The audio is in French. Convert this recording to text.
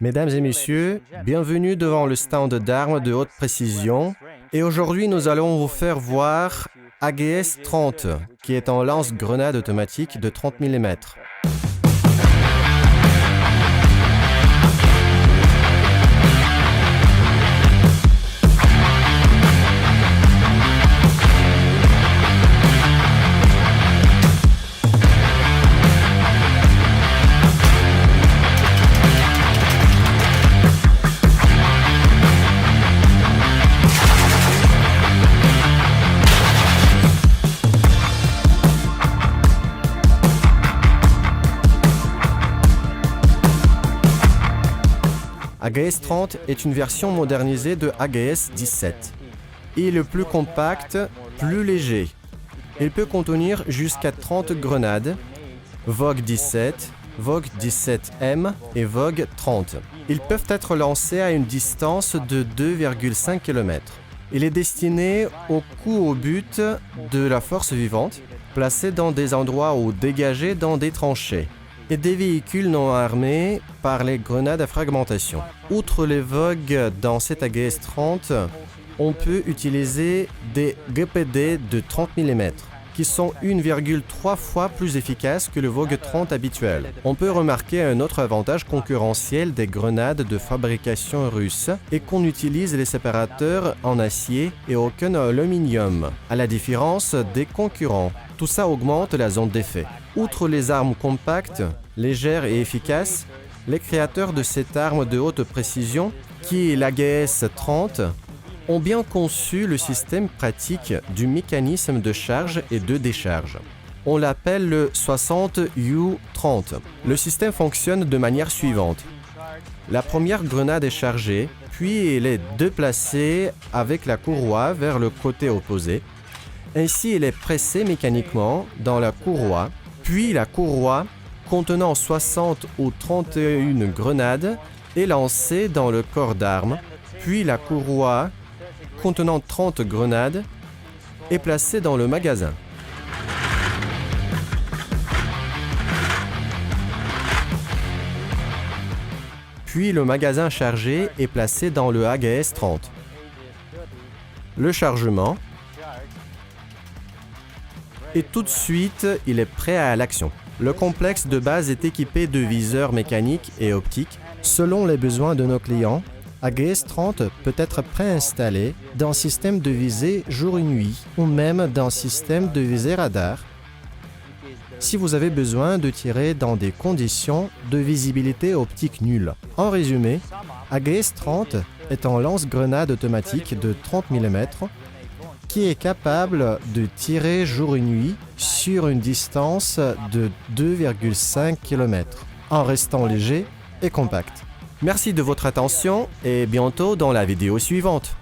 Mesdames et messieurs, bienvenue devant le stand d'armes de haute précision. Et aujourd'hui, nous allons vous faire voir AGS-30, qui est un lance-grenade automatique de 30 mm. AGS-30 est une version modernisée de AGS-17. Il est le plus compact, plus léger. Il peut contenir jusqu'à 30 grenades, Vogue 17, Vogue 17M et Vogue 30. Ils peuvent être lancés à une distance de 2,5 km. Il est destiné au coup au but de la force vivante, placé dans des endroits ou dégagé dans des tranchées, et des véhicules non armés par les grenades à fragmentation. Outre les Vogue dans cet AGS-30, on peut utiliser des GPD de 30 mm qui sont 1,3 fois plus efficaces que le Vogue 30 habituel. On peut remarquer un autre avantage concurrentiel des grenades de fabrication russe et qu'on utilise les séparateurs en acier et aucun en aluminium, à la différence des concurrents. Tout ça augmente la zone d'effet. Outre les armes compactes, légères et efficaces, les créateurs de cette arme de haute précision, qui est l'AGS-30, ont bien conçu le système pratique du mécanisme de charge et de décharge. On l'appelle le 60U30. Le système fonctionne de manière suivante. La première grenade est chargée, puis elle est déplacée avec la courroie vers le côté opposé. Ainsi, elle est pressée mécaniquement dans la courroie, puis la courroie contenant 60 ou 31 grenades est lancée dans le corps d'armes, puis la courroie contenant 30 grenades est placée dans le magasin. Puis le magasin chargé est placé dans le AGS-30. Le chargement. Et tout de suite, il est prêt à l'action. Le complexe de base est équipé de viseurs mécaniques et optiques. Selon les besoins de nos clients, AGS-30 peut être préinstallé dans système de visée jour et nuit ou même dans système de visée radar si vous avez besoin de tirer dans des conditions de visibilité optique nulle. En résumé, AGS-30 est un lance-grenade automatique de 30 mm qui est capable de tirer jour et nuit sur une distance de 2,5 km en restant léger et compact. Merci de votre attention et bientôt dans la vidéo suivante.